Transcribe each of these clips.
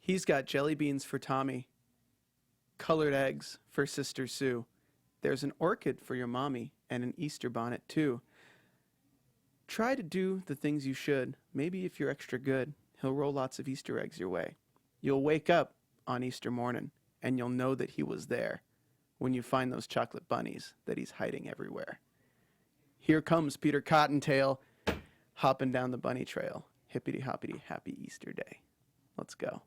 He's got jelly beans for Tommy, colored eggs for Sister Sue. There's an orchid for your mommy and an Easter bonnet too. Try to do the things you should. Maybe if you're extra good, he'll roll lots of Easter eggs your way. You'll wake up on Easter morning and you'll know that he was there when you find those chocolate bunnies that he's hiding everywhere. Here comes Peter Cottontail hopping down the bunny trail. Hippity hoppity happy Easter day. Let's go.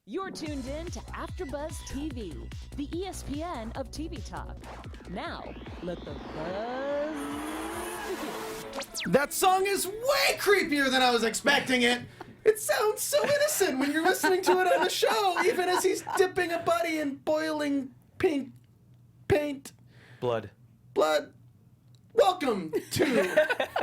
You're tuned in to AfterBuzz TV, the ESPN of TV talk. Now, let the buzz begin. That song is way creepier than I was expecting it. It sounds so innocent when you're listening to it on the show, even as he's dipping a buddy in boiling pink paint. Blood. Welcome to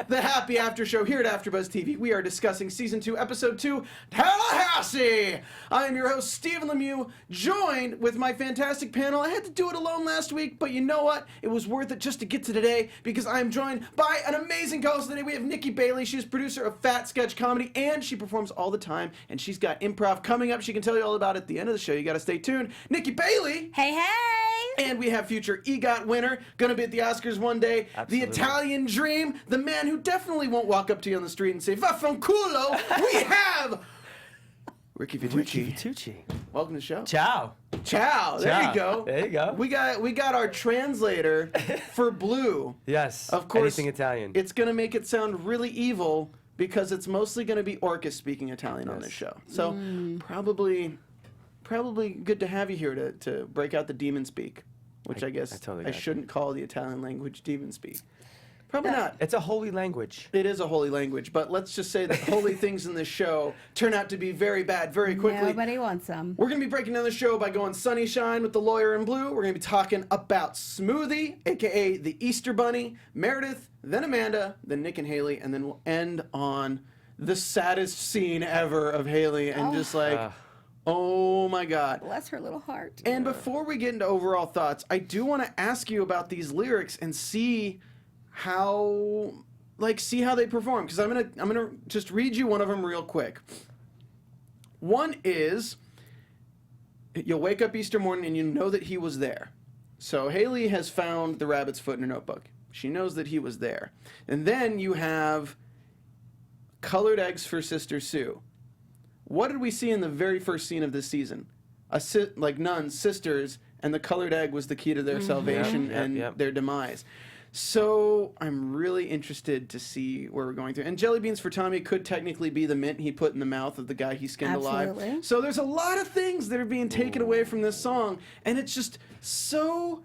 the Happy After Show here at AfterBuzz TV. We are discussing Season 2, Episode 2, Tallahassee! I am your host, Stephen Lemieux, joined with my fantastic panel. I had to do it alone last week, but you know what? It was worth it just to get to today because I am joined by an amazing co-host today. We have Nikki Bailey. She's producer of Fat Sketch Comedy, and she performs all the time, and she's got improv coming up. She can tell you all about it at the end of the show. You got to stay tuned. Nikki Bailey! Hey, hey! And we have future EGOT winner, gonna be at the Oscars one day. Absolutely. The Italian dream, the man who definitely won't walk up to you on the street and say, "Vaffanculo." We have Ricky Vitucci. Welcome to the show. Ciao. Ciao. There you go. There you go. We got our translator for Blue. Yes. Of course. Anything Italian. It's gonna make it sound really evil because it's mostly gonna be Orcus speaking Italian on this show. So probably good to have you here to break out the demon speak, which I guess I shouldn't call the Italian language demon speak. Probably not. It's a holy language. It is a holy language, but let's just say that holy things in this show turn out to be very bad very quickly. Nobody wants them. We're going to be breaking down the show by going sunny shine with the lawyer in blue. We're going to be talking about Smoothie, a.k.a. the Easter Bunny, Meredith, then Amanda, then Nick and Haley, and then we'll end on the saddest scene ever of Haley and just like... oh my God. Bless her little heart. And before we get into overall thoughts, I do want to ask you about these lyrics and see how they perform. Because I'm gonna just read you one of them real quick. One is, you'll wake up Easter morning and you know that he was there. So Haley has found the rabbit's foot in her notebook. She knows that he was there. And then you have colored eggs for Sister Sue. What did we see in the very first scene of this season? Like nuns, sisters, and the colored egg was the key to their salvation and their demise. So I'm really interested to see where we're going through. And jelly beans for Tommy could technically be the mint he put in the mouth of the guy he skinned alive. So there's a lot of things that are being taken away from this song, and it's just so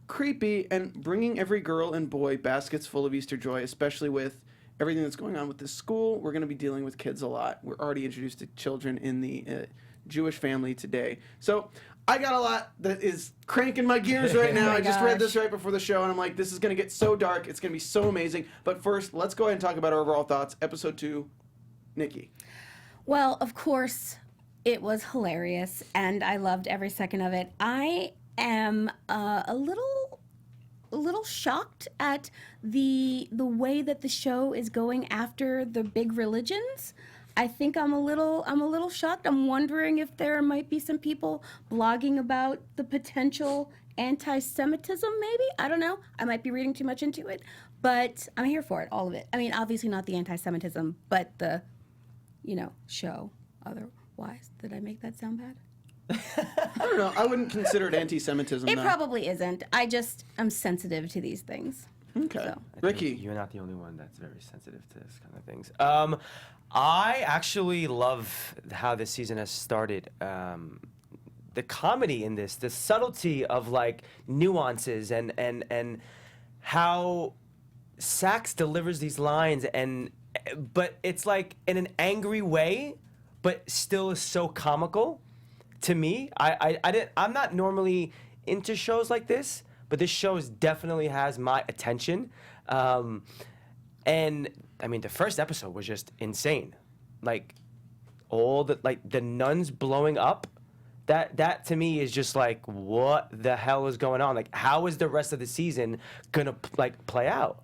creepy and bringing every girl and boy baskets full of Easter joy, especially with everything that's going on with this school. We're going to be dealing with kids a lot. We're already introduced to children in the Jewish family today. So I got a lot that is cranking my gears right now. I just read this right before the show, and I'm like, this is going to get so dark. It's going to be so amazing. But first, let's go ahead and talk about our overall thoughts. Episode 2, Nikki. Well, of course, it was hilarious, and I loved every second of it. I am a little shocked at the way that the show is going after the big religions. I think I'm a little shocked. I'm wondering if there might be some people blogging about the potential anti-Semitism, maybe? I don't know. I might be reading too much into it, but I'm here for it, all of it. I mean, obviously not the anti-Semitism, but the, show otherwise. Did I make that sound bad? I don't know. I wouldn't consider it anti-Semitism. It probably isn't. I'm sensitive to these things. Okay. So. Ricky. You're not the only one that's very sensitive to this kind of things. I actually love how this season has started. The comedy in this, the subtlety of like nuances and how Sax delivers these lines but it's like in an angry way, but still is so comical. To me, I'm not normally into shows like this, but this show definitely has my attention. And I mean, the first episode was just insane. Like all the nuns blowing up, that to me is just like, what the hell is going on? Like, how is the rest of the season gonna play out?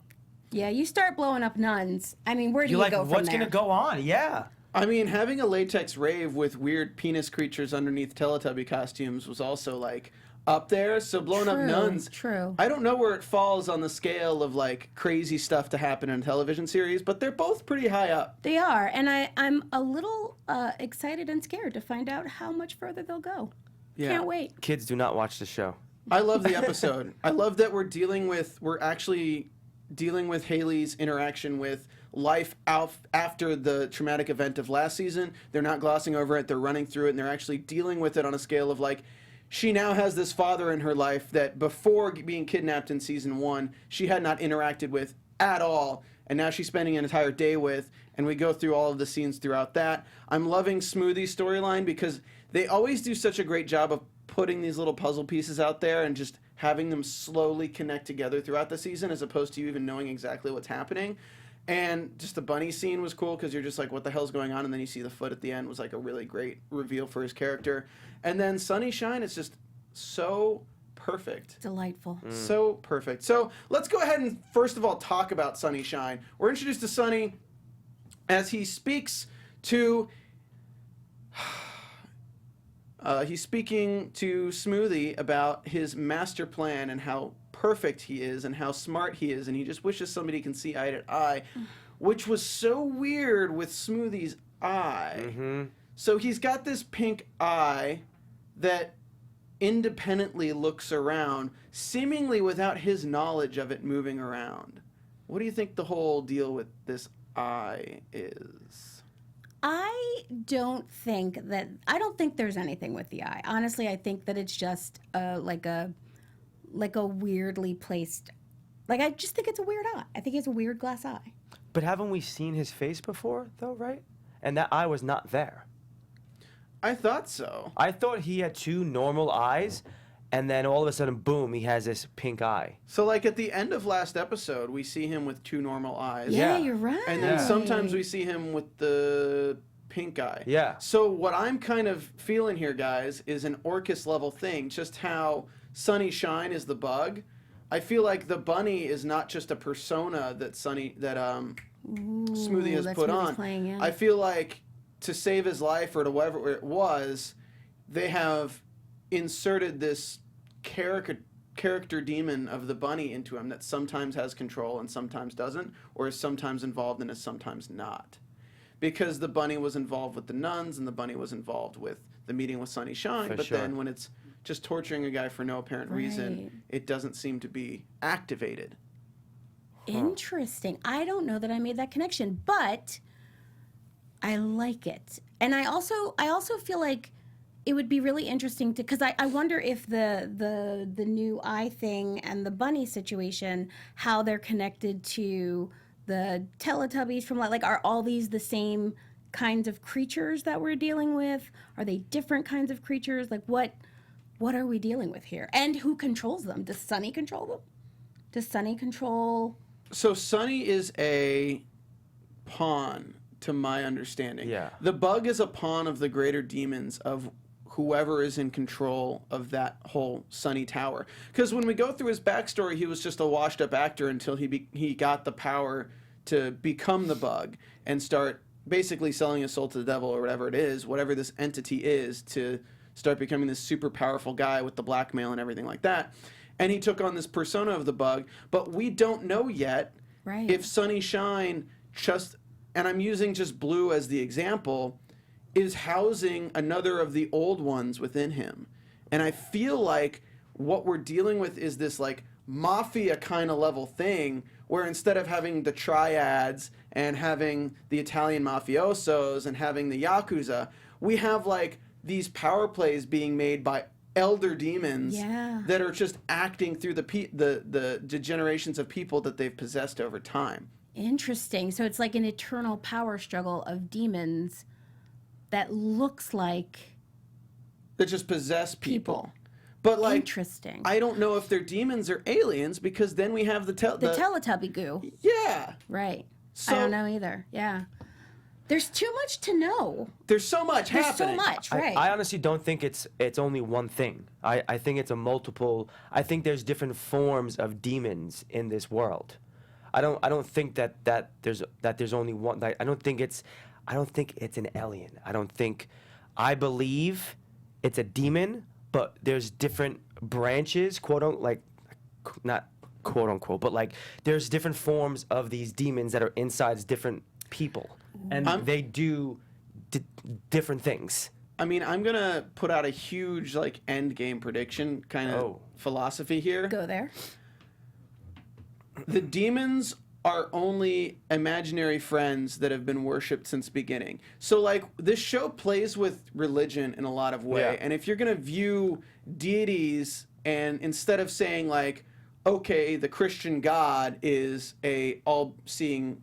Yeah, you start blowing up nuns. I mean, where do you go from there? What's gonna go on? Yeah. I mean, having a latex rave with weird penis creatures underneath Teletubby costumes was also like up there. So Blown Up Nuns. True. I don't know where it falls on the scale of like crazy stuff to happen in a television series, but they're both pretty high up. They are, and I'm a little excited and scared to find out how much further they'll go. Yeah. Can't wait. Kids, do not watch the show. I love the episode. I love that we're actually dealing with Haley's interaction with life after the traumatic event of last season. They're not glossing over it. They're running through it, and they're actually dealing with it on a scale of like, she now has this father in her life that before being kidnapped in season 1, she had not interacted with at all, and now she's spending an entire day with, and we go through all of the scenes throughout that. I'm loving Smoothie's storyline because they always do such a great job of putting these little puzzle pieces out there and just having them slowly connect together throughout the season as opposed to you even knowing exactly what's happening. And just the bunny scene was cool because you're just like, what the hell's going on? And then you see the foot at the end was like a really great reveal for his character. And then Sunny Shine is just so perfect. Delightful. So perfect. So let's go ahead and first of all talk about Sunny Shine. We're introduced to Sunny as he speaks to... he's speaking to Smoothie about his master plan and how perfect he is and how smart he is, and he just wishes somebody can see eye to eye, which was so weird with Smoothie's eye. Mm-hmm. So he's got this pink eye that independently looks around, seemingly without his knowledge of it moving around. What do you think the whole deal with this eye is? I don't think there's anything with the eye. Honestly, I think that it's just like a weirdly placed. Like, I just think it's a weird eye. I think it's a weird glass eye. But haven't we seen his face before, though, right? And that eye was not there. I thought so. I thought he had 2 normal eyes, and then all of a sudden, boom, he has this pink eye. So, like, at the end of last episode, we see him with 2 normal eyes. Yeah, Yeah. you're right. And then sometimes we see him with the pink eye. Yeah. So what I'm kind of feeling here, guys, is an Orcus level thing. Just how Sunny Shine is the bug. I feel like the bunny is not just a persona that Smoothie has that put Smoothie's on. playing, yeah. I feel like to save his life or to whatever it was, they have inserted this character demon of the bunny into him that sometimes has control and sometimes doesn't, or is sometimes involved and is sometimes not. Because the bunny was involved with the nuns and the bunny was involved with the meeting with Sunny Shine, For but sure. then when it's just torturing a guy for no apparent reason, Right. it doesn't seem to be activated. Interesting. I don't know that I made that connection, but I like it. And I also feel like it would be really interesting to, because I wonder if the new eye thing and the bunny situation, how they're connected to the Teletubbies from like are all these the same kinds of creatures that we're dealing with? Are they different kinds of creatures? Like what are we dealing with here? And who controls them? Does Sunny control them? Does Sunny control? So Sunny is a pawn, to my understanding. Yeah. The bug is a pawn of the greater demons of whoever is in control of that whole Sunny Tower. Because when we go through his backstory, he was just a washed-up actor until he got the power to become the bug and start basically selling his soul to the devil or whatever it is, whatever this entity is, to start becoming this super powerful guy with the blackmail and everything like that. And he took on this persona of the bug, but we don't know yet Right. if Sunny Shine just, and I'm using just Blue as the example, is housing another of the old ones within him. And I feel like what we're dealing with is this like mafia kind of level thing where instead of having the triads and having the Italian mafiosos and having the Yakuza, we have like these power plays being made by elder demons Yeah. that are just acting through the generations of people that they've possessed over time. Interesting. So it's like an eternal power struggle of demons that looks like That just possess people. People. But like, interesting. I don't know if they're demons or aliens because then we have the Teletubby goo. Yeah. Right. So- I don't know either. Yeah. There's too much to know. There's so much There's happening. so much, right? I honestly don't think it's only one thing. I think it's a multiple. I think there's different forms of demons in this world. I don't think that there's only one. I don't think it's. I don't think it's an alien. I believe it's a demon, but there's different branches, not quote unquote, but like there's different forms of these demons that are inside different people, and they do different things. I mean, I'm gonna put out a huge like end game prediction kind of philosophy here. Go there. The demons are only imaginary friends that have been worshipped since beginning. So like this show plays with religion in a lot of way. Yeah. And if you're going to view deities and instead of saying like, okay, the Christian God is a all-seeing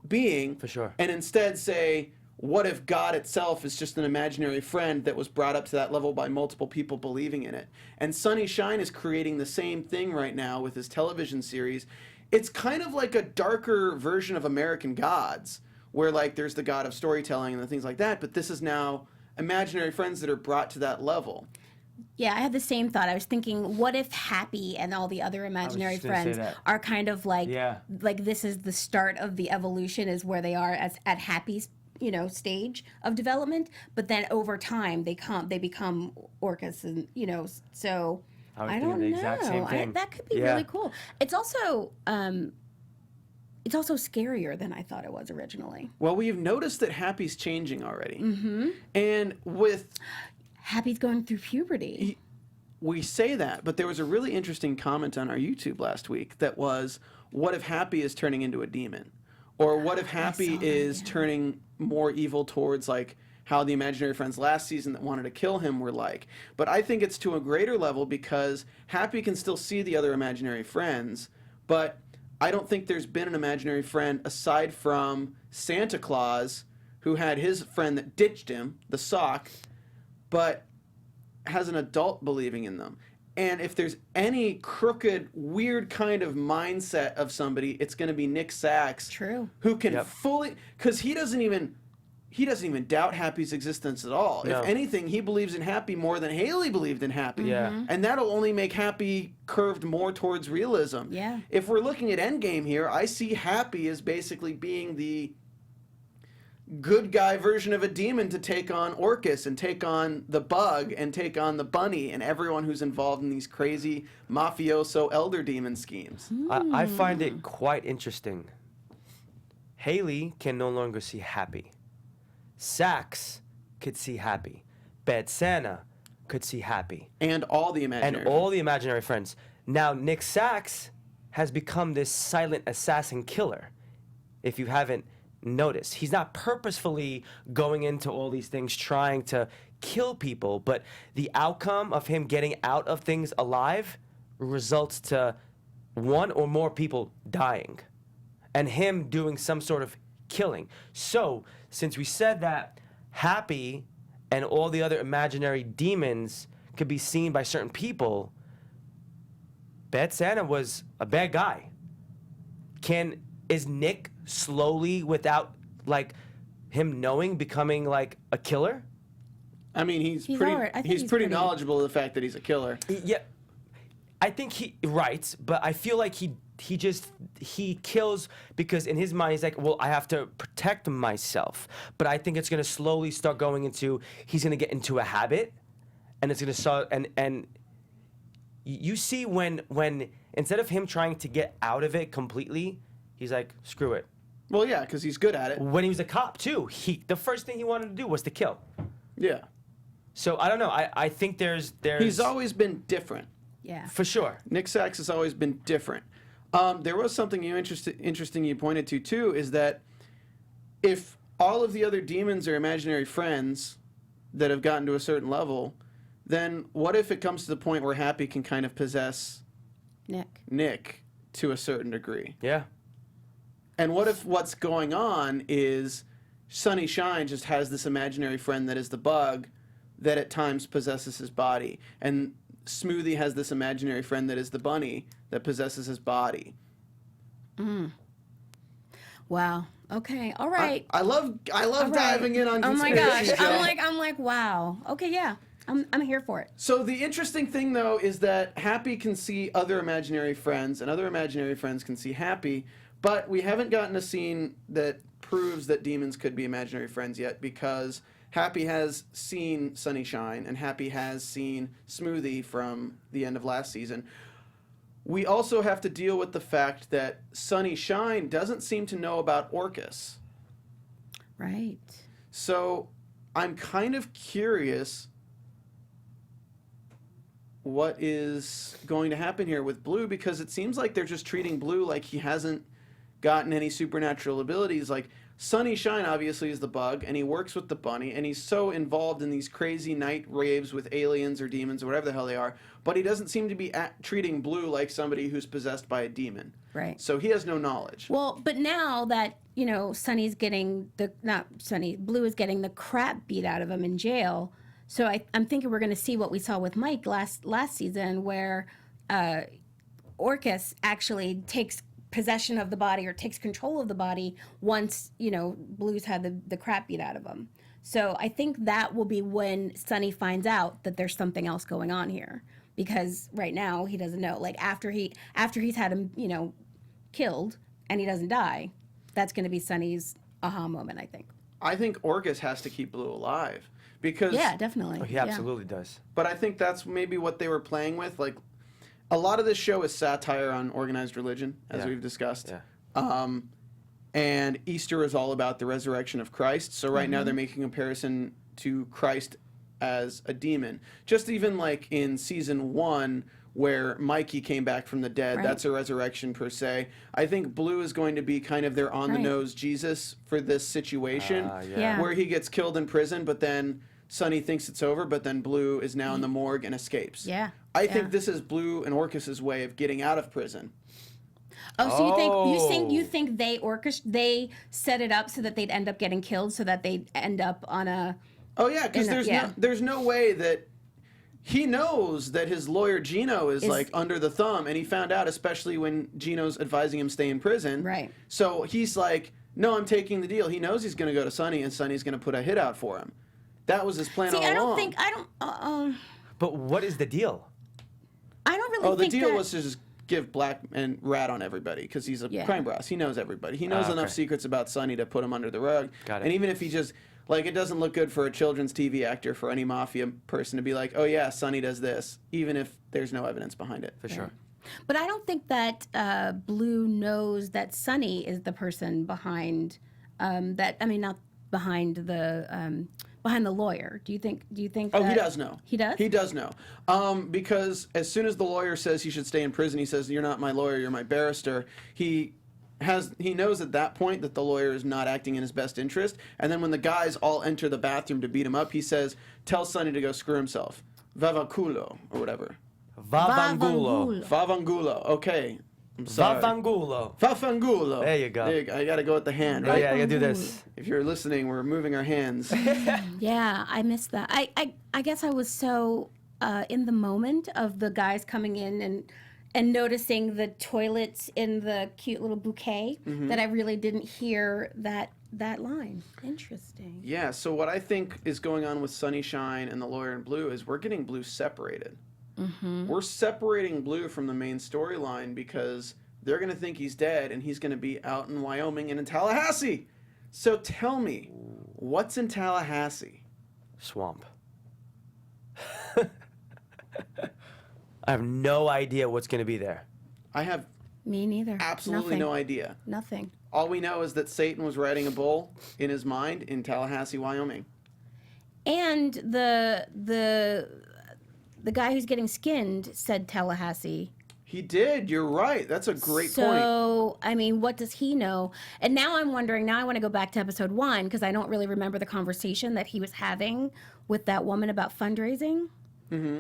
being. For sure. And instead say, what if God itself is just an imaginary friend that was brought up to that level by multiple people believing in it? And Sunny Shine is creating the same thing right now with his television series. It's kind of like a darker version of American Gods, where like there's the god of storytelling and the things like that, but this is now imaginary friends that are brought to that level. Yeah, I had the same thought. I was thinking, what if Happy and all the other imaginary just gonna say friends that. are kind of like, Yeah. like this is the start of the evolution, is where they are at Happy's, stage of development. But then over time, they become Orcus, and so. I was I thinking don't the know. exact same thing. That could be Yeah. really cool. It's also scarier than I thought it was originally. Well, we've noticed that Happy's changing already. Mm-hmm. And with... Happy's going through puberty. We say that, but there was a really interesting comment on our YouTube last week that was, what if Happy is turning into a demon? Or what if Happy is turning more evil towards like how the imaginary friends last season that wanted to kill him were like. But I think it's to a greater level because Happy can still see the other imaginary friends, but I don't think there's been an imaginary friend aside from Santa Claus, who had his friend that ditched him, the sock, but has an adult believing in them. And if there's any crooked, weird kind of mindset of somebody, it's going to be Nick Sachs. True. Who can fully, because he doesn't even doubt Happy's existence at all. No. If anything, he believes in Happy more than Haley believed in Happy. Yeah. And that'll only make Happy curved more towards realism. Yeah. If we're looking at Endgame here, I see Happy as basically being the good guy version of a demon to take on Orcus and take on the Bug and take on the Bunny and everyone who's involved in these crazy mafioso elder demon schemes. I find it quite interesting. Haley can no longer see Happy. Sax could see Happy. Bad Santa could see Happy. And all the imaginary And all the imaginary friends. Now, Nick Sachs has become this silent assassin killer. If you haven't noticed, he's not purposefully going into all these things trying to kill people, but the outcome of him getting out of things alive results to one or more people dying and him doing some sort of killing. So, since we said that Happy and all the other imaginary demons could be seen by certain people, Bad Santa was a bad guy. Is Nick slowly, without like him knowing, becoming like a killer? I mean, he's He's pretty. alright. I think He's he's pretty pretty- knowledgeable of the fact that he's a killer. Yeah, I think right, but I feel like he kills because in his mind he's like, well, I have to protect myself. But I think it's gonna slowly start going into, he's gonna get into a habit, and it's gonna start and you see when instead of him trying to get out of it completely, he's like, screw it. Well, yeah, because he's good at it. When he was a cop too, the first thing he wanted to do was to kill. Yeah. So I don't know. I think there's He's always been different. Yeah. for sure. Nick Sachs has always been different. There was something interesting you pointed to, too, is that if all of the other demons are imaginary friends that have gotten to a certain level, then what if it comes to the point where Happy can kind of possess Nick to a certain degree? Yeah. And what if what's going on is Sunny Shine just has this imaginary friend that is the Bug that at times possesses his body, and Smoothie has this imaginary friend that is the Bunny that possesses his body. Wow. Okay. All right. I love All right. diving in on Oh my conspiracies, gosh. Joe. I'm like, wow. Okay. Yeah. I'm here for it. So the interesting thing, though, is that Happy can see other imaginary friends, and other imaginary friends can see Happy, but we haven't gotten a scene that proves that demons could be imaginary friends yet, because Happy has seen Sunny Shine and Happy has seen Smoothie from the end of last season. We also have to deal with the fact that Sunny Shine doesn't seem to know about Orcus. Right. So I'm kind of curious what is going to happen here with Blue, because it seems like they're just treating Blue like he hasn't gotten any supernatural abilities. Like, Sunny Shine obviously is the bug, and he works with the bunny, and he's so involved in these crazy night raves with aliens or demons or whatever the hell they are, but he doesn't seem to be treating Blue like somebody who's possessed by a demon. Right. So he has no knowledge. Well, but now that, you know, Blue is getting the crap beat out of him in jail. So I'm thinking we're going to see what we saw with Mike last season, where Orcus actually takes possession of the body or takes control of the body once, you know, Blue's had the crap beat out of him. So I think that will be when Sunny finds out that there's something else going on here, because right now he doesn't know. Like, after he's had him, you know, killed and he doesn't die, that's going to be Sunny's aha moment, I think. I think Orcus has to keep Blue alive, because Yeah, definitely. Oh, he absolutely does. But I think that's maybe what they were playing with. Like, a lot of this show is satire on organized religion, as we've discussed. Yeah. And Easter is all about the resurrection of Christ. So right now they're making a comparison to Christ as a demon. Just even like in season 1, where Mikey came back from the dead, Right. that's a resurrection per se. I think Blue is going to be kind of their on-the-nose Jesus for this situation, Yeah. where he gets killed in prison, but then Sunny thinks it's over, but then Blue is now in the morgue and escapes. Yeah. I yeah. think this is Blue and Orcus's way of getting out of prison. Oh, so you Oh. think they set it up so that they'd end up getting killed, so that they'd end up on a Oh yeah, because Yeah. there's no way that he knows that his lawyer Gino is like under the thumb, and he found out, especially when Gino's advising him stay in prison. Right. So he's like, no, I'm taking the deal. He knows he's going to go to Sunny, and Sunny's going to put a hit out for him. That was his plan all along. But what is the deal? I don't really Oh, the think deal that, was to just give black and rat on everybody, because he's a crime boss. He knows everybody. He knows enough okay. secrets about Sunny to put him under the rug. Got it. And even if he just, like, it doesn't look good for a children's TV actor, for any mafia person to be like, oh yeah, Sunny does this, even if there's no evidence behind it. For sure. But I don't think that Blue knows that Sunny is the person behind that. I mean, not behind the lawyer. Do you think? Oh, that he does know. He does? He does know. Because as soon as the lawyer says he should stay in prison, he says, you're not my lawyer, you're my barrister. He knows at that point that the lawyer is not acting in his best interest. And then when the guys all enter the bathroom to beat him up, he says, tell Sunny to go screw himself. Vavaculo, or whatever. Vavangulo. Vavangulo. Okay. I'm sorry. Vavangulo. Vavangulo. There you go. I got to go with the hand, Oh, right? yeah, I gotta do this. If you're listening, we're moving our hands. Yeah, I missed that. I guess I was so in the moment of the guys coming in and noticing the toilets in the cute little bouquet that I really didn't hear that line. Interesting. Yeah, so what I think is going on with Sunny Shine and the lawyer in Blue is we're getting Blue separated. We're separating Blue from the main storyline, because they're going to think he's dead and he's going to be out in Wyoming and in Tallahassee. So tell me, what's in Tallahassee? Swamp. I have no idea what's going to be there. I have Me neither. absolutely Nothing. no idea. Nothing. All we know is that Satan was riding a bull in his mind in Tallahassee, Wyoming. And the guy who's getting skinned said Tallahassee. He did. You're right. That's a great point. So, I mean, what does he know? And now I'm wondering, now I want to go back to episode 1, because I don't really remember the conversation that he was having with that woman about fundraising.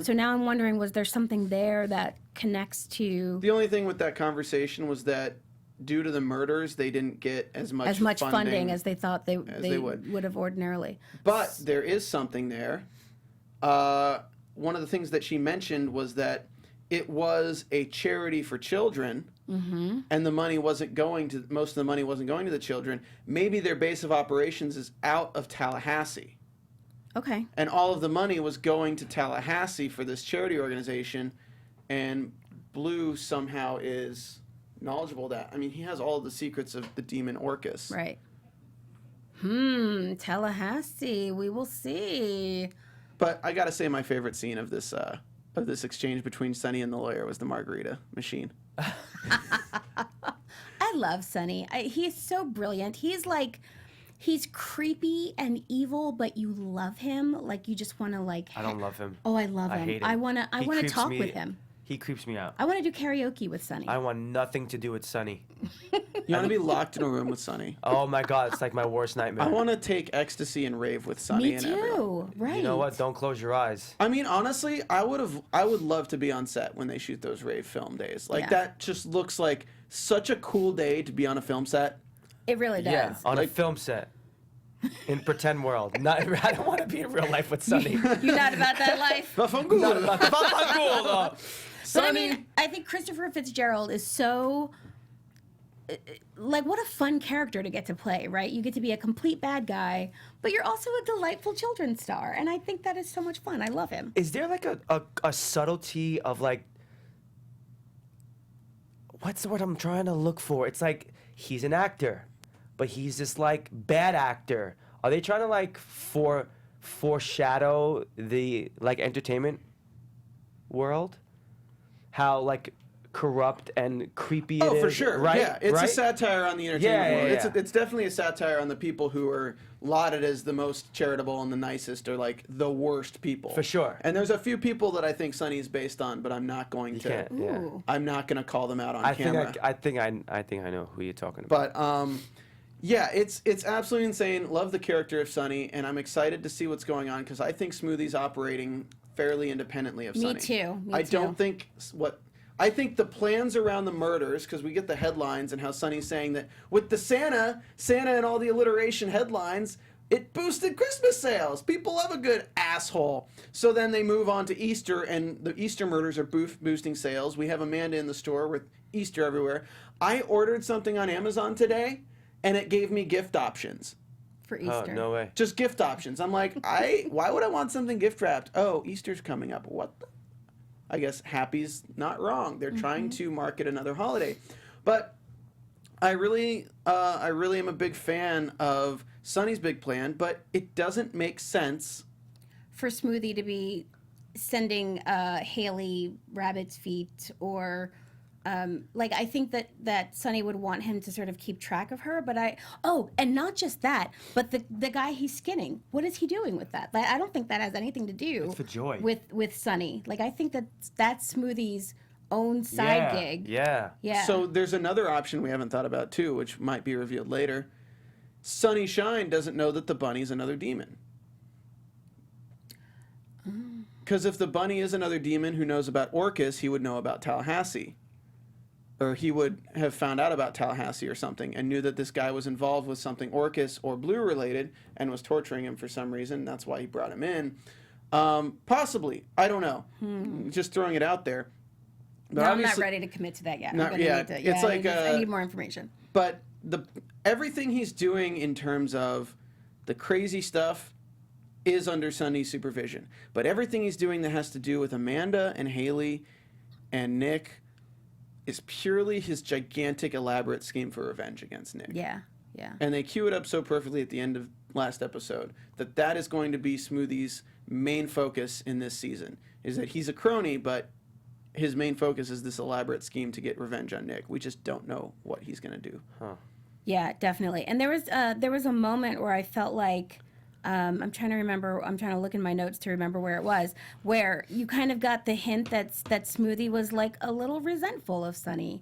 So now I'm wondering, was there something there that connects to The only thing with that conversation was that due to the murders, they didn't get as much funding as they thought they would have ordinarily? But there is something there. One of the things that she mentioned was that it was a charity for children, and the money wasn't going to, most of the money wasn't going to the children. Maybe their base of operations is out of Tallahassee, Okay. and all of the money was going to Tallahassee for this charity organization, and Blue somehow is knowledgeable of that. I mean, he has all of the secrets of the demon Orcus. Right. Tallahassee. We will see. But I gotta say, my favorite scene of this exchange between Sonny and the lawyer was the Margarita machine. I love Sonny. He's so brilliant. He's creepy and evil, but you love him. Like, you just want to, like... I don't love him. Oh, I love him. I hate him. I want to He talk creeps with me- him. He creeps me out. I want to do karaoke with Sonny. I want nothing to do with Sonny. You want to be locked in a room with Sonny. Oh my God, it's like my worst nightmare. I want to take ecstasy and rave with Sonny Me and too. everyone. Right. You know what? Don't close your eyes. I mean, honestly, I would love to be on set when they shoot those rave film days. Like, Yeah. that just looks like such a cool day to be on a film set. It really does. Yeah, on a Like- film set. In pretend world. I don't want to be in real life with Sonny. You're not about that life. Not about the But I mean, I think Christopher Fitzgerald is so... Like, what a fun character to get to play, right? You get to be a complete bad guy, but you're also a delightful children's star. And I think that is so much fun. I love him. Is there like a subtlety of like, what's the word I'm trying to look for? It's like he's an actor, but he's this like bad actor. Are they trying to like foreshadow the like entertainment world? How like corrupt and creepy it is? Oh, for sure. Right? Yeah, it's right? a satire on the entertainment Yeah, world. yeah, yeah. It's definitely a satire on the people who are lauded as the most charitable and the nicest, or like the worst people. For sure. And there's a few people that I think Sonny is based on, but I'm not going to. Can't, yeah. Ooh. I'm not going to call them out on I camera. think I know who you're talking about. But yeah, it's absolutely insane. Love the character of Sonny, and I'm excited to see what's going on because I think Smoothie's operating fairly independently of Me Sonny. too. Me I too. don't think I think the plans around the murders, because we get the headlines and how Sonny's saying that with the Santa and all the alliteration headlines, it boosted Christmas sales. People love a good asshole. So then they move on to Easter, and the Easter murders are boosting sales. We have Amanda in the store with Easter everywhere. I ordered something on Amazon today, and it gave me gift options. For Oh, Easter. no way. Just gift options. I'm like, why would I want something gift wrapped? Oh, Easter's coming up. What the? I guess happy's not wrong. They're trying to market another holiday. But I really am a big fan of Sonny's big plan, but it doesn't make sense. For Smoothie to be sending Haley rabbit's feet, or like, I think that Sonny would want him to sort of keep track of her, but and not just that, but the guy he's skinning, what is he doing with that? Like, I don't think that has anything to do It's for joy. with Sonny. Like, I think that's Smoothie's own side gig. Yeah. Yeah. So there's another option we haven't thought about too, which might be revealed later. Sonny Shine doesn't know that the bunny's another demon. Because if the bunny is another demon who knows about Orcus, he would know about Tallahassee. Or he would have found out about Tallahassee or something and knew that this guy was involved with something Orcus or Blue related and was torturing him for some reason. That's why he brought him in. Possibly. I don't know. Just throwing it out there. But No, I'm not obviously- ready to commit to that yet. Not- I'm gonna yeah, need to, it's like, I need more information. But everything he's doing in terms of the crazy stuff is under Sonny's supervision. But everything he's doing that has to do with Amanda and Haley and Nick is purely his gigantic, elaborate scheme for revenge against Nick. Yeah, yeah. And they cue it up so perfectly at the end of last episode that is going to be Smoothie's main focus in this season, is that he's a crony, but his main focus is this elaborate scheme to get revenge on Nick. We just don't know what he's going to do. Yeah, definitely. And there was a moment where I felt like I'm trying to remember. I'm trying to look in my notes to remember where it was. Where you kind of got the hint that Smoothie was like a little resentful of Sonny.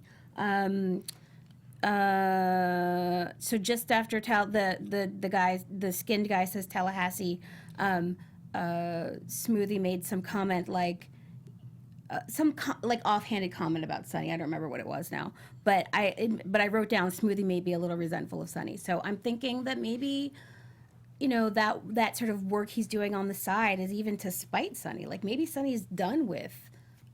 So just after the skinned guy says Tallahassee, Smoothie made some comment like. Like offhanded comment about Sonny. I don't remember what it was now, but I wrote down Smoothie may be a little resentful of Sonny. So I'm thinking that maybe, that sort of work he's doing on the side is even to spite Sonny. Like, maybe Sonny's done with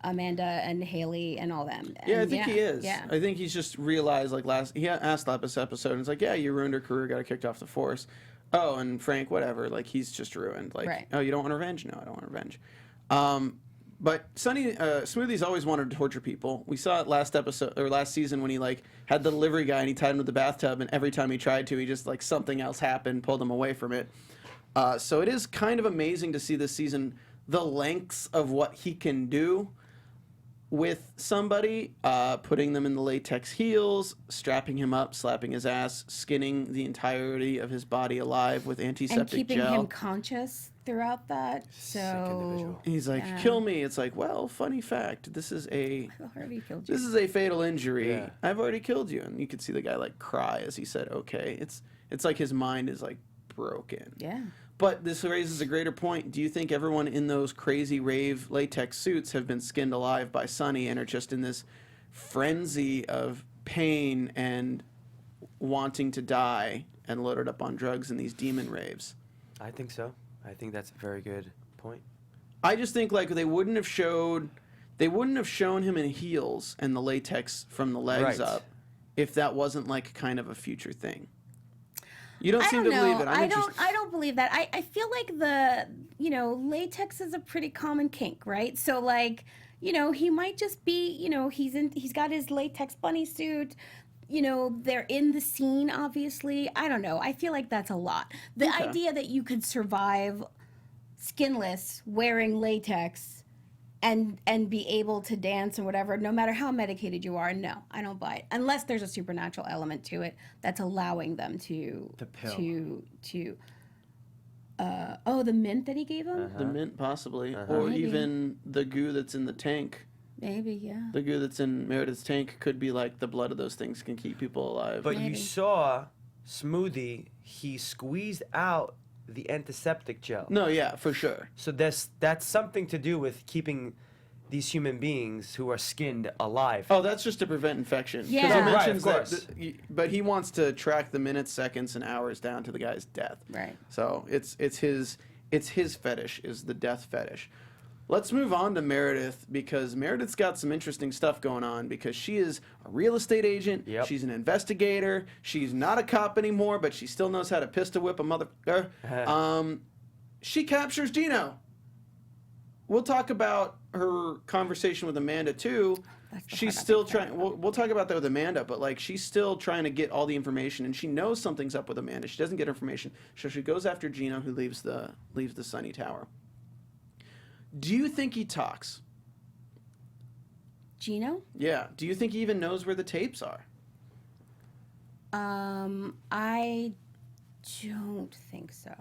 Amanda and Haley and all them. Yeah, I And think he is. Yeah. I think he's just realized, like, he asked last episode, and it's like, yeah, you ruined her career, got her kicked off the force. Oh, and Frank, whatever, like, he's just ruined. Like, Right. oh, you don't want revenge? No, I don't want revenge. But Smoothie's always wanted to torture people. We saw it last episode or last season when he like had the delivery guy and he tied him to the bathtub, and every time he tried to, he just like something else happened, pulled him away from it. So it is kind of amazing to see this season the lengths of what he can do with somebody, putting them in the latex heels, strapping him up, slapping his ass, skinning the entirety of his body alive with antiseptic And keeping gel. him conscious throughout that. Sick So individual. He's like, Yeah. kill me. It's like, well, funny fact, this is a I've already killed you. this is a fatal injury. Yeah. I've already killed you. And you could see the guy like cry as he said, okay. It's like his mind is like broken. Yeah. But this raises a greater point. Do you think everyone in those crazy rave latex suits have been skinned alive by Sonny and are just in this frenzy of pain and wanting to die and loaded up on drugs in these demon raves? I think so. I think that's a very good point. I just think like they wouldn't have shown him in heels and the latex from the legs Right. up if that wasn't like kind of a future thing. You don't I seem don't to know. believe it. I don't believe that. I feel like latex is a pretty common kink, right? So like, he might just be, he's got his latex bunny suit. They're in the scene, obviously. I don't know. I feel like that's a lot. The Okay. idea that you could survive skinless wearing latex and be able to dance and whatever, no matter how medicated you are, no, I don't buy it. Unless there's a supernatural element to it that's allowing them to The pill. the mint that he gave him? The mint possibly, Uh-huh. or Maybe. even the goo that's in the tank. Maybe, yeah. The goo that's in Meredith's tank could be like the blood of those things can keep people alive. But you Maybe. saw Smoothie, he squeezed out the antiseptic gel. no, yeah, for sure. So that's something to do with keeping these human beings who are skinned alive. Oh, that's just to prevent infection. 'Cause Yeah. it Right, mentions of course. that but he wants to track the minutes, seconds, and hours down to the guy's death. Right. So it's his fetish is the death fetish. Let's move on to Meredith because Meredith's got some interesting stuff going on because she is a real estate agent. Yep. She's an investigator. She's not a cop anymore, but she still knows how to pistol whip a motherfucker. She captures Gino. We'll talk about her conversation with Amanda too. That's the She's part I'm still excited trying. We'll talk about that with Amanda, but like she's still trying to get all the information, and she knows something's up with Amanda. She doesn't get information, so she goes after Gino, who leaves the Sunny Tower. Do you think he talks? Gino? Yeah. Do you think he even knows where the tapes are? I don't think so.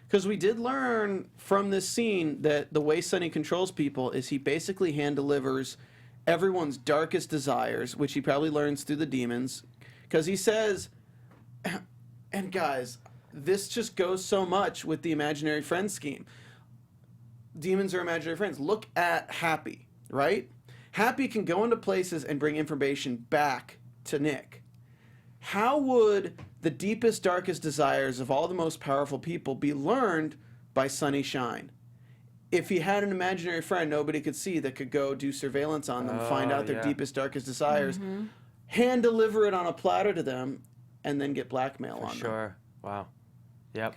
Because we did learn from this scene that the way Sonny controls people is he basically hand delivers everyone's darkest desires, which he probably learns through the demons. Because he says, and guys, this just goes so much with the imaginary friend scheme. Demons are imaginary friends. Look at Happy, right? Happy can go into places and bring information back to Nick. How would the deepest, darkest desires of all the most powerful people be learned by Sunny Shine? If he had an imaginary friend nobody could see that could go do surveillance on them, find out their yeah. deepest, darkest desires, hand deliver it on a platter to them, and then get blackmail on them. Sure. Wow. Yep.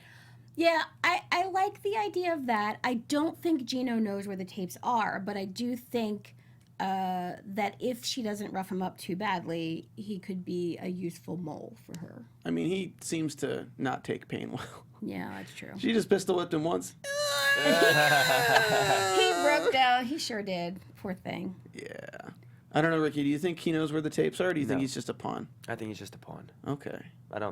Yeah, I like the idea of that. I don't think Gino knows where the tapes are, but I do think that if she doesn't rough him up too badly, he could be a useful mole for her. I mean, he seems to not take pain well. Yeah, that's true. She just pistol whipped him once. He broke down. He sure did. Poor thing. Yeah. I don't know, Ricky. Do you think he knows where the tapes are, or do you think No. he's just a pawn? I think he's just a pawn. Okay. I think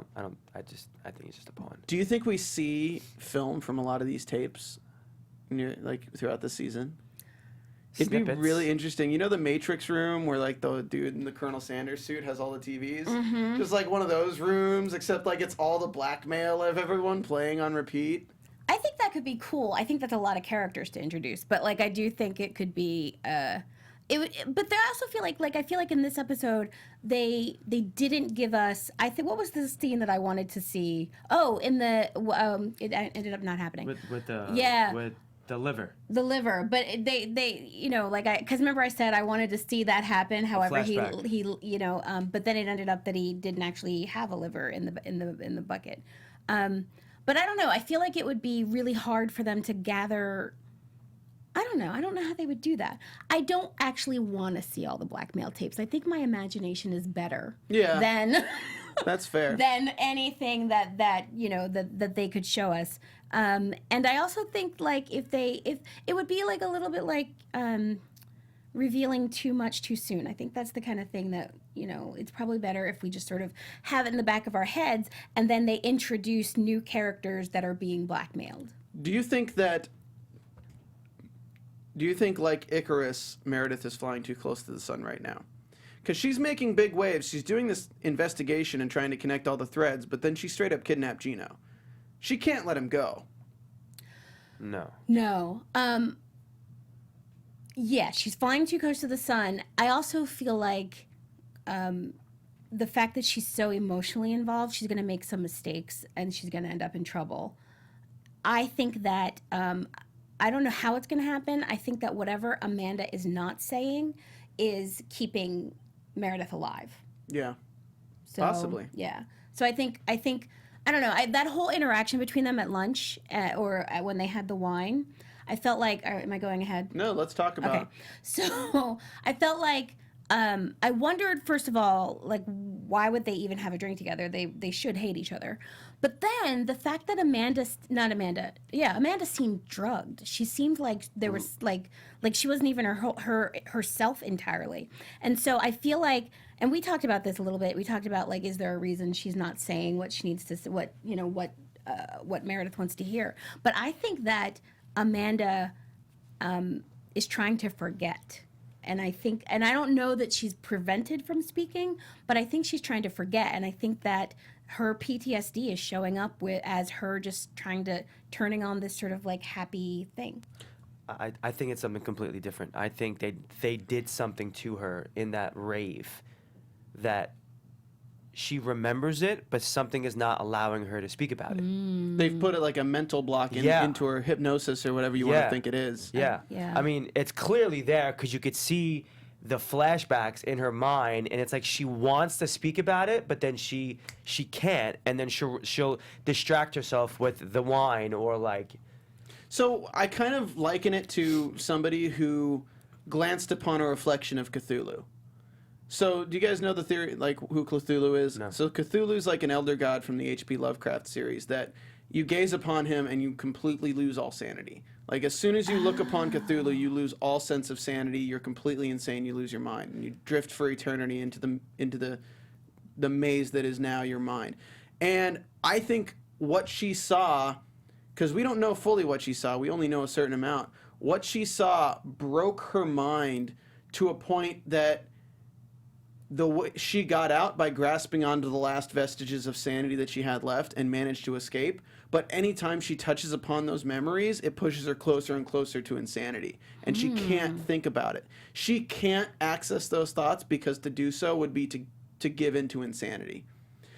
he's just a pawn. Do you think we see film from a lot of these tapes, throughout the season? It'd be Snippets. really interesting. You know the Matrix room where like the dude in the Colonel Sanders suit has all the TVs? Just like one of those rooms, except like it's all the blackmail of everyone playing on repeat. I think that could be cool. I think that's a lot of characters to introduce, but like I do think it could be. But I also feel like I feel like in this episode they didn't give us. I think what was the scene that I wanted to see? Oh, in the it ended up not happening. With the Yeah. with the liver. The liver, but they because remember I said I wanted to see that happen. However, he flashback. but then it ended up that he didn't actually have a liver in the bucket. But I don't know. I feel like it would be really hard for them to gather. I don't know. I don't know how they would do that. I don't actually want to see all the blackmail tapes. I think my imagination is better than That's fair. than anything that they could show us. And I also think like if it would be like a little bit like revealing too much too soon. I think that's the kind of thing that, it's probably better if we just sort of have it in the back of our heads and then they introduce new characters that are being blackmailed. Do you think like Icarus, Meredith is flying too close to the sun right now? Because she's making big waves. She's doing this investigation and trying to connect all the threads, but then she straight up kidnapped Gino. She can't let him go. No. Yeah, she's flying too close to the sun. I also feel like the fact that she's so emotionally involved, she's going to make some mistakes and she's going to end up in trouble. I think that, I don't know how it's going to happen. I think that whatever Amanda is not saying is keeping Meredith alive. Yeah. So, possibly. Yeah. So I think I don't know. That whole interaction between them at lunch or when they had the wine, I felt like, am I going ahead? No, let's talk about. Okay. So I felt like I wondered, first of all, like, why would they even have a drink together? They should hate each other. But then the fact that Amanda seemed drugged. She seemed like there was like she wasn't even herself entirely. And so I feel like, and we talked about this a little bit. We talked about like, is there a reason she's not saying what she needs to say, what Meredith wants to hear? But I think that Amanda is trying to forget. And I don't know that she's prevented from speaking, but I think she's trying to forget. And I think that her PTSD is showing up as her just turning on this sort of like happy thing. I think it's something completely different. I think they did something to her in that rave that she remembers it, but something is not allowing her to speak about it. They've put it like a mental block into her hypnosis or whatever you want to think it is. Yeah. I mean, it's clearly there because you could see the flashbacks in her mind, and it's like she wants to speak about it, but then she can't, and then she'll distract herself with the wine or like. So I kind of liken it to somebody who glanced upon a reflection of Cthulhu. So, do you guys know the theory, like, who Cthulhu is? No. So, Cthulhu's like an elder god from the H.P. Lovecraft series that you gaze upon him and you completely lose all sanity. Like, as soon as you look upon Cthulhu, you lose all sense of sanity. You're completely insane. You lose your mind, and you drift for eternity into the maze that is now your mind. And I think what she saw, because we don't know fully what she saw, we only know a certain amount. What she saw broke her mind to a point that she got out by grasping onto the last vestiges of sanity that she had left and managed to escape. But anytime she touches upon those memories, it pushes her closer and closer to insanity. And she can't think about it. She can't access those thoughts because to do so would be to give into insanity.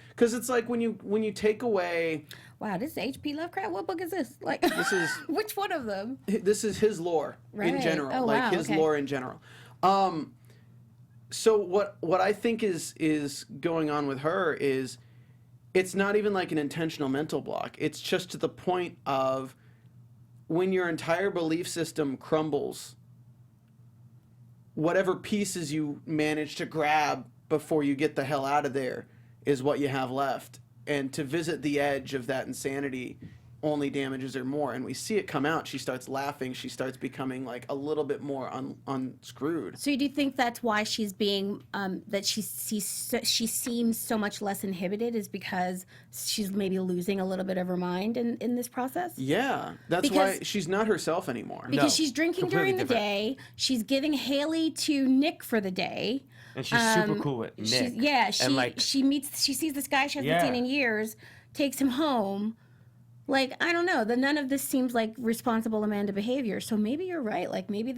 Because it's like when you take away... Wow, this is H.P. Lovecraft? What book is this? Like, this is which one of them? This is his lore in general. Oh, like wow, his lore in general. So what I think is going on with her is it's not even like an intentional mental block. It's just to the point of when your entire belief system crumbles, whatever pieces you manage to grab before you get the hell out of there is what you have left. And to visit the edge of that insanity only damages her more. And we see it come out. She starts laughing. She starts becoming like a little bit more unscrewed. So do you think that's why she's being, that she seems so much less inhibited is because she's maybe losing a little bit of her mind in this process? Yeah. That's why she's not herself anymore. Because she's drinking during the day. She's giving Haley to Nick for the day. And she's super cool with Nick. She sees this guy she hasn't seen in years, takes him home. Like, I don't know. None of this seems like responsible Amanda behavior. So maybe you're right. Like, maybe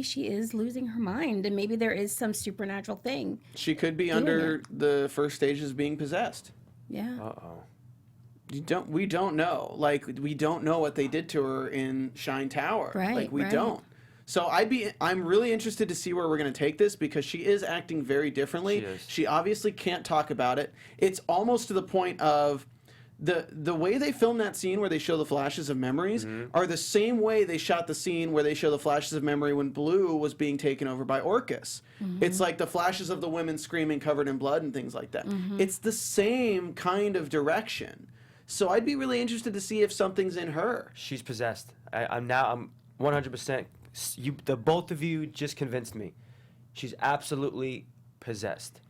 she is losing her mind, and maybe there is some supernatural thing. She could be under the first stages of being possessed. Yeah. Uh-oh. We don't know. Like, we don't know what they did to her in Shine Tower. Right. Like, we don't. So I'm really interested to see where we're going to take this because she is acting very differently. She is. She obviously can't talk about it. It's almost to the point of the way they filmed that scene where they show the flashes of memories are the same way they shot the scene where they show the flashes of memory when Blue was being taken over by Orcus. It's like the flashes of the women screaming covered in blood and things like that. It's the same kind of direction. So I'd be really interested to see if something's in her. She's possessed. I'm 100%. The both of you just convinced me. She's absolutely possessed.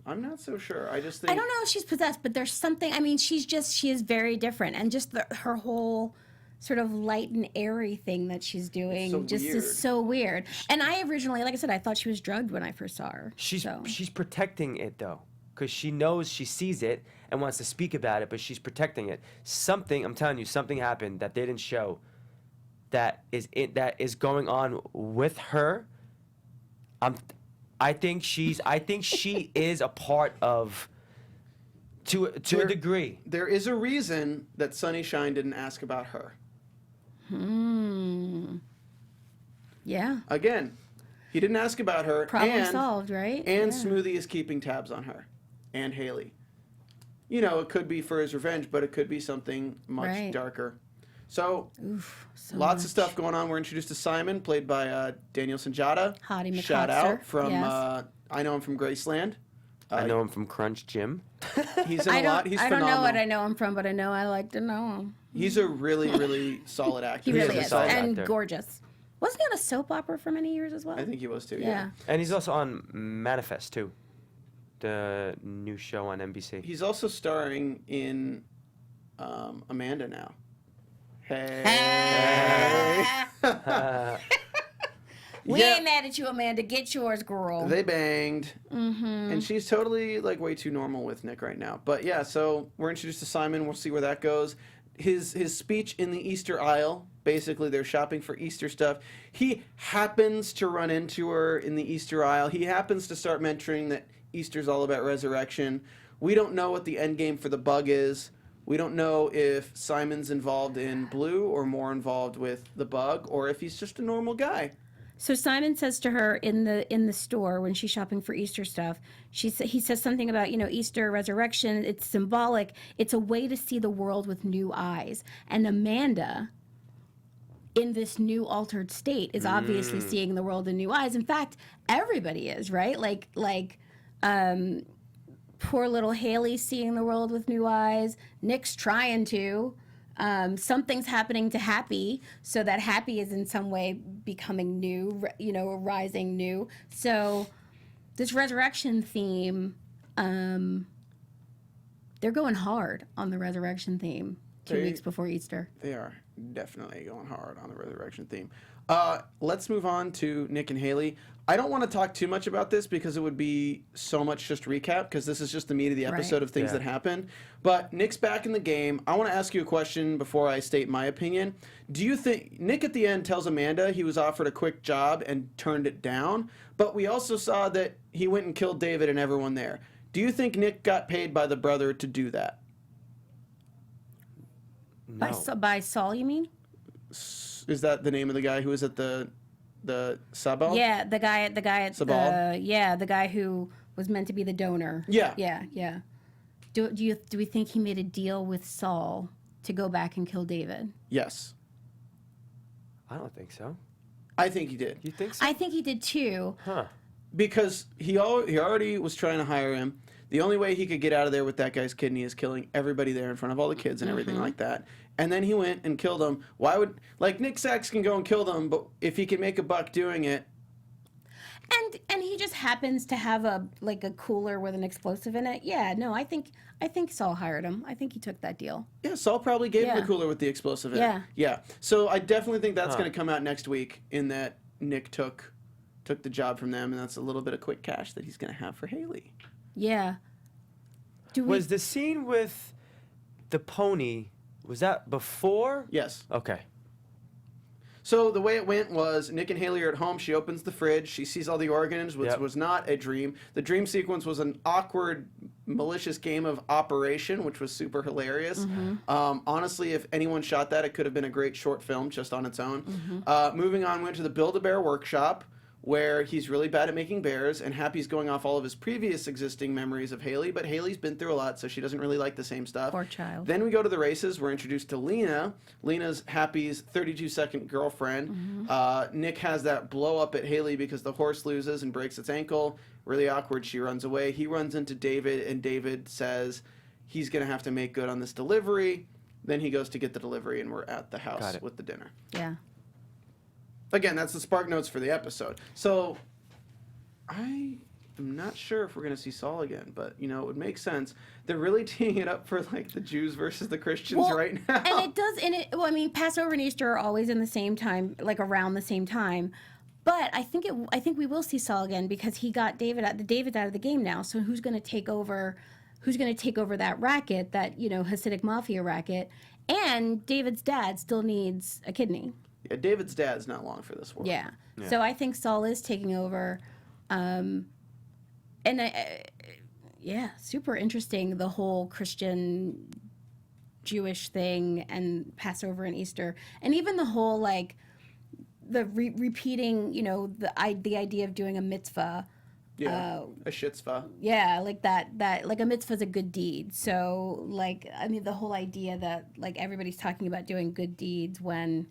I'm not so sure. I just think I don't know if she's possessed, but there's something. I mean, she is very different, and just her whole sort of light and airy thing that she's doing so just weird. is so weird. And I originally, like I said, I thought she was drugged when I first saw her. She's so. protecting it though, because she knows, she sees it and wants to speak about it, but she's protecting it. I'm telling you, something happened that they didn't show. That is going on with her. I think she is a part of, to a degree. There is a reason that Sunny Shine didn't ask about her. Yeah. Again, he didn't ask about her. Problem solved, right? And Yeah. Smoothie is keeping tabs on her. And Haley. You know, it could be for his revenge, but it could be something much darker. So, lots of stuff going on. We're introduced to Simon, played by Daniel Sanjata. Hottie Shout McHotster. out from, I know him from Graceland. I know him from Crunch Gym. He's in a lot. He's I phenomenal. don't know what I know him from, but I know I like to know him. He's a really, really solid actor. He really a is. solid And actor. gorgeous. Wasn't he on a soap opera for many years as well? I think he was too, Yeah. And he's also on Manifest too, the new show on NBC. He's also starring in Amanda now. Hey. We Yeah. ain't mad at you, Amanda. Get yours, girl. They banged. And she's totally like way too normal with Nick right now. But yeah, so we're introduced to Simon. We'll see where that goes. His speech in the Easter aisle. Basically, they're shopping for Easter stuff. He happens to run into her in the Easter aisle. He happens to start mentioning that Easter's all about resurrection. We don't know what the end game for the bug is. We don't know if Simon's involved in Blue or more involved with the bug, or if he's just a normal guy. So Simon says to her in the store when she's shopping for Easter stuff, he says something about, Easter, resurrection, it's symbolic. It's a way to see the world with new eyes. And Amanda, in this new altered state, is obviously seeing the world in new eyes. In fact, everybody is, right? Like poor little Haley's seeing the world with new eyes. Nick's trying to. Something's happening to Happy, so that Happy is in some way becoming new, rising new. So this resurrection theme, they're going hard on the resurrection theme 2 weeks before Easter. They are definitely going hard on the resurrection theme. Let's move on to Nick and Haley. I don't want to talk too much about this because it would be so much just recap, because this is just the meat of the episode of things that happened. But Nick's back in the game. I want to ask you a question before I state my opinion. Do you think Nick at the end tells Amanda he was offered a quick job and turned it down? But we also saw that he went and killed David and everyone there. Do you think Nick got paid by the brother to do that? No. By Saul, you mean? Is that the name of the guy who was at the Sabal? Yeah, the guy at Sabal? the guy who was meant to be the donor. Yeah. Do we think he made a deal with Saul to go back and kill David? Yes. I don't think so. I think he did. You think so? I think he did too. Huh. Because he already was trying to hire him. The only way he could get out of there with that guy's kidney is killing everybody there in front of all the kids and everything like that. And then he went and killed them. Why would, Nick Sachs can go and kill them, but if he can make a buck doing it. And he just happens to have a cooler with an explosive in it. Yeah, no, I think Saul hired him. I think he took that deal. Yeah, Saul probably gave him the cooler with the explosive in it. Yeah. So I definitely think that's going to come out next week, in that Nick took the job from them, and that's a little bit of quick cash that he's going to have for Haley. Yeah. Was the scene with the pony, was that before? Yes. Okay. So the way it went was Nick and Haley are at home. She opens the fridge. She sees all the organs, which was not a dream. The dream sequence was an awkward, malicious game of Operation, which was super hilarious. Honestly, if anyone shot that, it could have been a great short film just on its own. Moving on, went to the Build-A-Bear workshop, where he's really bad at making bears, and Happy's going off all of his previous existing memories of Haley, but Haley's been through a lot, so she doesn't really like the same stuff. Poor child. Then we go to the races. We're introduced to Lena. Lena's Happy's 32-second girlfriend. Nick has that blow up at Haley because the horse loses and breaks its ankle. Really awkward. She runs away. He runs into David, and David says he's going to have to make good on this delivery. Then he goes to get the delivery, and we're at the house with the dinner. Yeah. Again, that's the spark notes for the episode. So, I am not sure if we're going to see Saul again, but, you know, it would make sense. They're really teeing it up for, like, the Jews versus the Christians right now. And it does, well, I mean, Passover and Easter are always in the same time, like around the same time. But I think we will see Saul again because he got David's out of the game now. So who's going to take over? Who's going to take over that racket, that, you know, Hasidic mafia racket? And David's dad still needs a kidney. Yeah, David's dad's not long for this world. Yeah. So I think Saul is taking over. Super interesting, the whole Christian Jewish thing and Passover and Easter. And even the whole, like, the repeating, you know, the idea of doing a mitzvah. Yeah, a shitzvah. Yeah, like that like a mitzvah is a good deed. So, like, I mean, the whole idea that, like, everybody's talking about doing good deeds when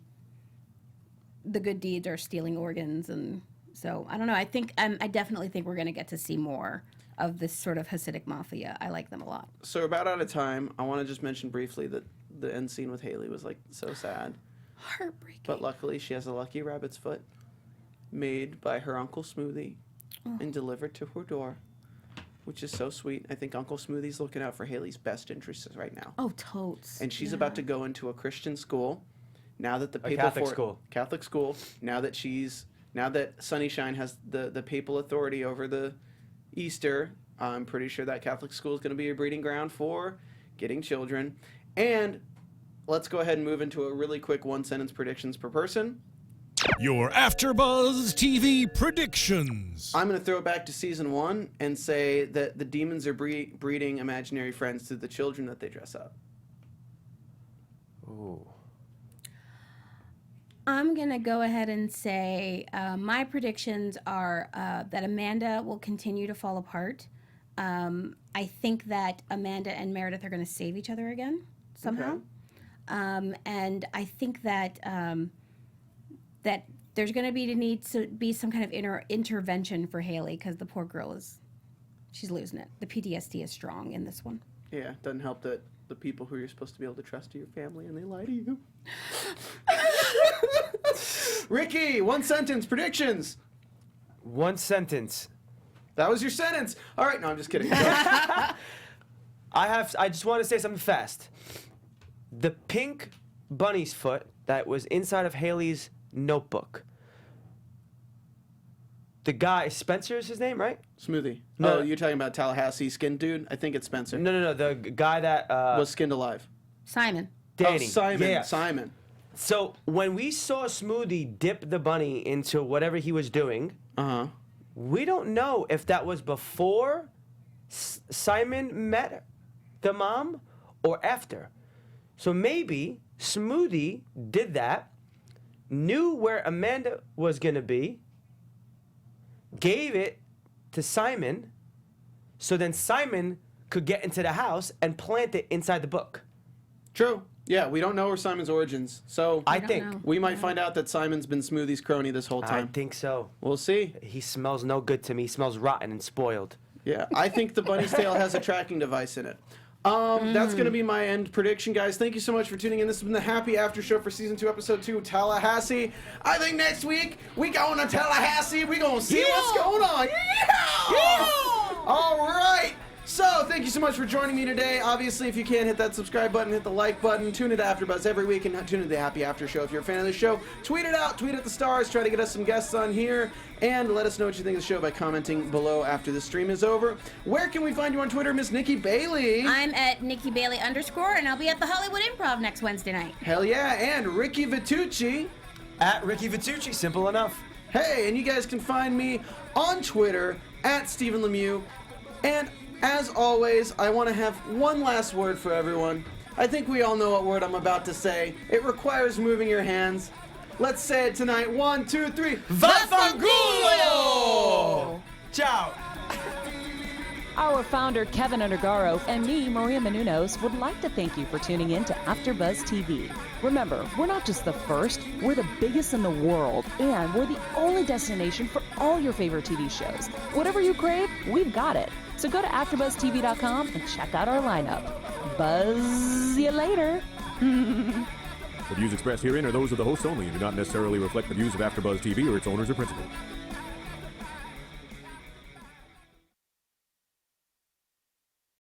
the good deeds are stealing organs. And so, I don't know. I think, I definitely think we're going to get to see more of this sort of Hasidic mafia. I like them a lot. So we're about out of time. I want to just mention briefly that the end scene with Haley was, like, so sad. Heartbreaking. But luckily, she has a lucky rabbit's foot made by her Uncle Smoothie and delivered to her door, which is so sweet. I think Uncle Smoothie's looking out for Haley's best interests right now. Oh, totes. And she's about to go into a Christian school. Now that the Catholic school. Now that Sunnyshine has the papal authority over the Easter, I'm pretty sure that Catholic school is going to be a breeding ground for getting children. And let's go ahead and move into a really quick one-sentence predictions per person. Your AfterBuzz TV predictions. I'm going to throw it back to season 1 and say that the demons are breeding imaginary friends through the children that they dress up. Ooh. I'm going to go ahead and say my predictions are that Amanda will continue to fall apart. I think that Amanda and Meredith are going to save each other again somehow. Okay. And I think that that there's going to need to be some kind of intervention for Haley because the poor girl she's losing it. The PTSD is strong in this one. Yeah, it doesn't help that the people who you're supposed to be able to trust are your family and they lie to you. Ricky, one sentence predictions. One sentence. That was your sentence. All right, no, I'm just kidding. I just want to say something fast. The pink bunny's foot that was inside of Haley's notebook. The guy, Spencer is his name, right? Smoothie. No. Oh, you're talking about Tallahassee skinned dude? I think it's Spencer. No. The guy that was skinned alive. Simon. Danny. Oh, Simon. Yeah. Simon. So when we saw Smoothie dip the bunny into whatever he was doing, we don't know if that was before Simon met the mom or after. So maybe Smoothie did that, knew where Amanda was going to be, gave it to Simon, so then Simon could get into the house and plant it inside the book. True. Yeah, we don't know her Simon's origins, so I think we might find out that Simon's been Smoothie's crony this whole time. I think so. We'll see. He smells no good to me. He smells rotten and spoiled. Yeah, I think the bunny's tail has a tracking device in it. That's going to be my end prediction, guys. Thank you so much for tuning in. This has been the Happy After Show for Season 2, Episode 2, Tallahassee. I think next week, we going to Tallahassee. We going to see what's going on. Yeah! All right. So, thank you so much for joining me today. Obviously, if you can, hit that subscribe button, hit the like button, tune into AfterBuzz every week, and tune into the Happy After Show if you're a fan of the show. Tweet it out, tweet at the stars, try to get us some guests on here, and let us know what you think of the show by commenting below after the stream is over. Where can we find you on Twitter, Miss Nikki Bailey? I'm at Nikki Bailey _, and I'll be at the Hollywood Improv next Wednesday night. Hell yeah, and Ricky Vitucci. At Ricky Vitucci, simple enough. Hey, and you guys can find me on Twitter at Stephen Lemieux, and as always, I want to have one last word for everyone. I think we all know what word I'm about to say. It requires moving your hands. Let's say it tonight. 1, 2, 3. Vaffanculo! Ciao. Our founder, Kevin Undergaro, and me, Maria Menounos, would like to thank you for tuning in to AfterBuzz TV. Remember, we're not just the first, we're the biggest in the world, and we're the only destination for all your favorite TV shows. Whatever you crave, we've got it. So go to AfterBuzzTV.com and check out our lineup. Buzz you later. The views expressed herein are those of the hosts only and do not necessarily reflect the views of AfterBuzz TV or its owners or principals.